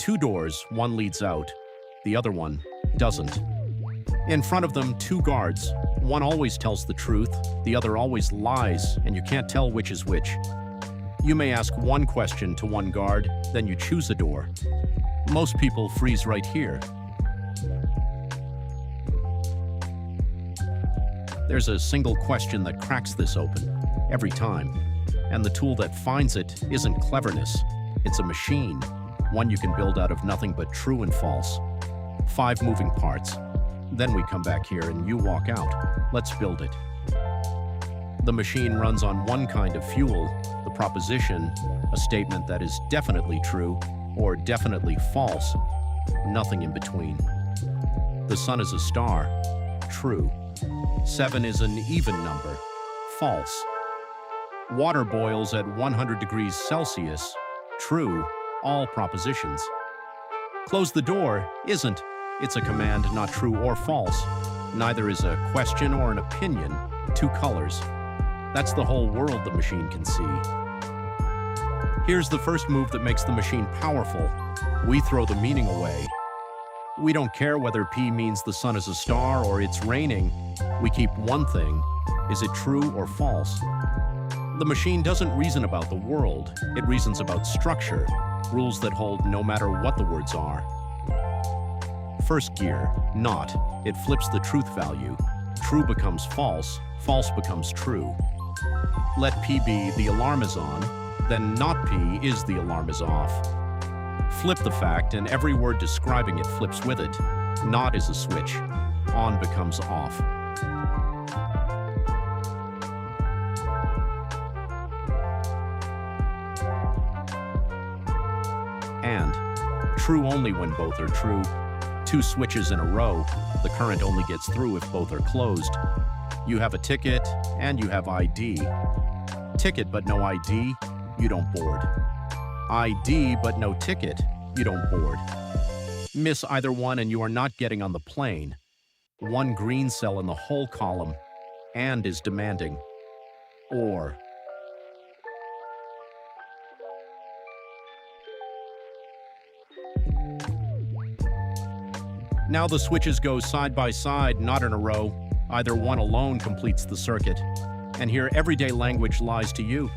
two doors, one leads out, the other one doesn't. In front of them, two guards. One always tells the truth, the other always lies, and you can't tell which is which. You may ask one question to one guard, then you choose a door. Most people freeze right here. There's a single question that cracks this open, every time. And the tool that finds it isn't cleverness, it's a machine, one you can build out of nothing but true and false. 5 moving parts. Then we come back here and you walk out. Let's build it. The machine runs on one kind of fuel, the proposition, a statement that is definitely true or definitely false, nothing in between. The sun is a star, true. 7 is an even number, false. Water boils at 100 degrees Celsius, true, all propositions. Close the door isn't. It's a command, not true or false. Neither is a question or an opinion, 2 colors. That's the whole world the machine can see. Here's the first move that makes the machine powerful. We throw the meaning away. We don't care whether P means the sun is a star or it's raining. We keep one thing. Is it true or false? The machine doesn't reason about the world. It reasons about structure, rules that hold no matter what the words are. First gear, not. It flips the truth value. True becomes false, false becomes true. Let P be the alarm is on, then not P is the alarm is off. Flip the fact and every word describing it flips with it. Not is a switch. On becomes off. And. True only when both are true. 2 switches in a row, the current only gets through if both are closed. You have a ticket and you have ID. Ticket but no ID, you don't board. ID but no ticket, you don't board. Miss either one and you are not getting on the plane. 1 green cell in the whole column, and is demanding. Or. Now the switches go side by side, not in a row. Either one alone completes the circuit. And here everyday language lies to you.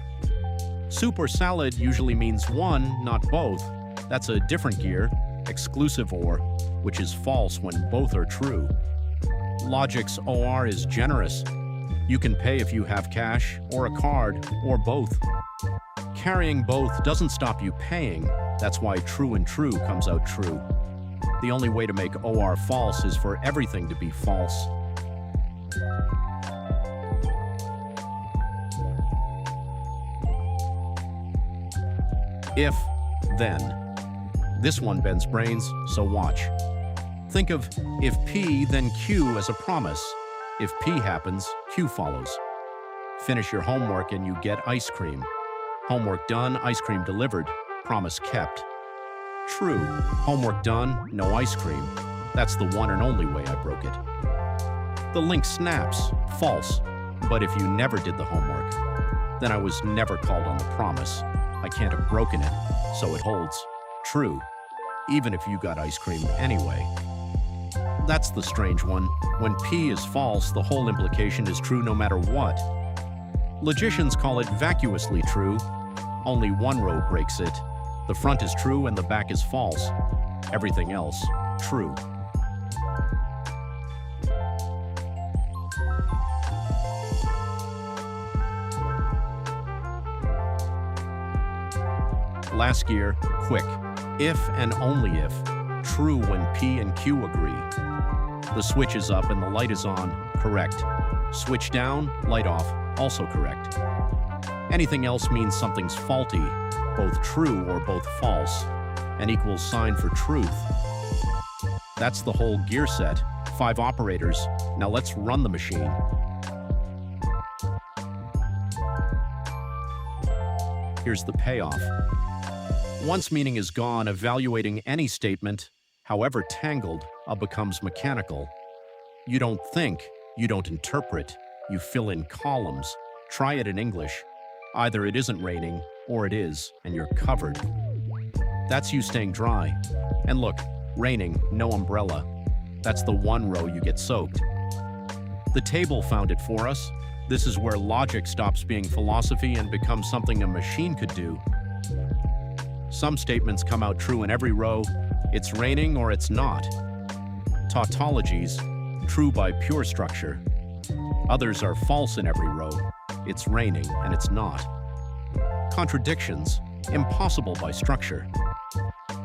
Soup or salad usually means one, not both. That's a different gear, exclusive or, which is false when both are true. Logic's OR is generous. You can pay if you have cash, or a card, or both. Carrying both doesn't stop you paying. That's why true and true comes out true. The only way to make OR false is for everything to be false. If, then. This one bends brains, so watch. Think of if P, then Q as a promise. If P happens, Q follows. Finish your homework and you get ice cream. Homework done, ice cream delivered. Promise kept. True. Homework done, no ice cream. That's the one and only way I broke it. The link snaps. False. But if you never did the homework, then I was never called on the promise. I can't have broken it, so it holds. True. Even if you got ice cream anyway. That's the strange one. When P is false, the whole implication is true no matter what. Logicians call it vacuously true. Only one row breaks it. The front is true and the back is false. Everything else, true. Last gear, quick. If and only if. True when P and Q agree. The switch is up and the light is on, correct. Switch down, light off, also correct. Anything else means something's faulty, both true or both false, an equal sign for truth. That's the whole gear set, 5 operators. Now let's run the machine. Here's the payoff. Once meaning is gone, evaluating any statement, however tangled, becomes mechanical. You don't think, you don't interpret, you fill in columns. Try it in English. Either it isn't raining, or it is, and you're covered. That's you staying dry. And look, raining, no umbrella. That's the one row you get soaked. The table found it for us. This is where logic stops being philosophy and becomes something a machine could do. Some statements come out true in every row. It's raining or it's not. Tautologies, true by pure structure. Others are false in every row. It's raining and it's not. Contradictions, impossible by structure.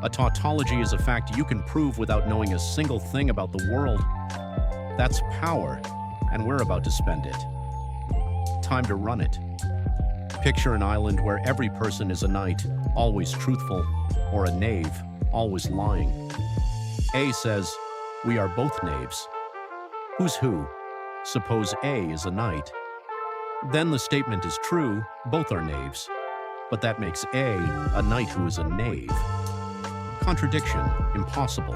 A tautology is a fact you can prove without knowing a single thing about the world. That's power, and we're about to spend it. Time to run it. Picture an island where every person is a knight, always truthful, or a knave, always lying. A says, "We are both knaves." Who's who? Suppose A is a knight. Then the statement is true, both are knaves. But that makes A a knight who is a knave. Contradiction, impossible.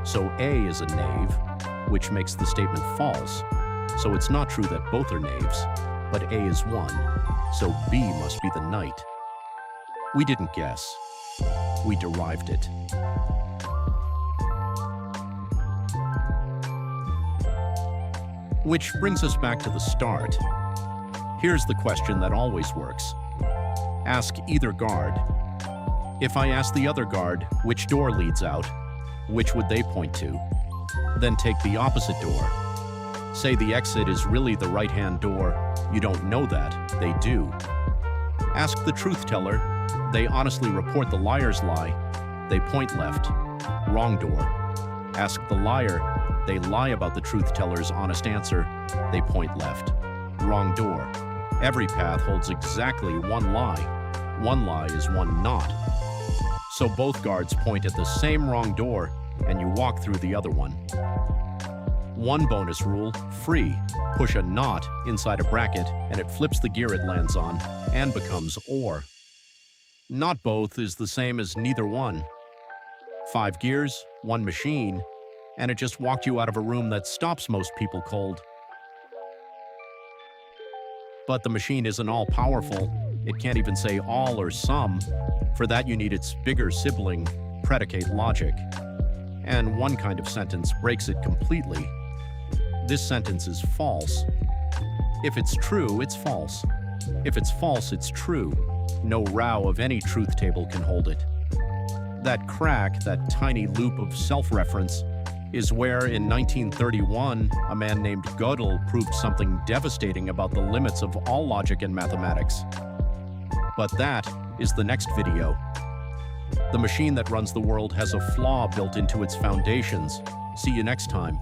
So A is a knave, which makes the statement false. So it's not true that both are knaves, but A is one, so B must be the knight. We didn't guess. We derived it. Which brings us back to the start. Here's the question that always works. Ask either guard. If I ask the other guard which door leads out, which would they point to? Then take the opposite door. Say the exit is really the right-hand door. You don't know that, they do. Ask the truth teller. They honestly report the liar's lie. They point left. Wrong door. Ask the liar. They lie about the truth teller's honest answer. They point left. Wrong door. Every path holds exactly one lie. One lie is one not. So both guards point at the same wrong door, and you walk through the other one. One bonus rule, free. Push a not inside a bracket, and it flips the gear it lands on, and becomes or. Not both is the same as neither one. 5 gears, 1 machine, and it just walked you out of a room that stops most people cold. But the machine isn't all-powerful. It can't even say all or some. For that, you need its bigger sibling, predicate logic. And one kind of sentence breaks it completely. This sentence is false. If it's true, it's false. If it's false, it's true. No row of any truth table can hold it. That crack, that tiny loop of self-reference, is where, in 1931, a man named Gödel proved something devastating about the limits of all logic and mathematics. But that is the next video. The machine that runs the world has a flaw built into its foundations. See you next time.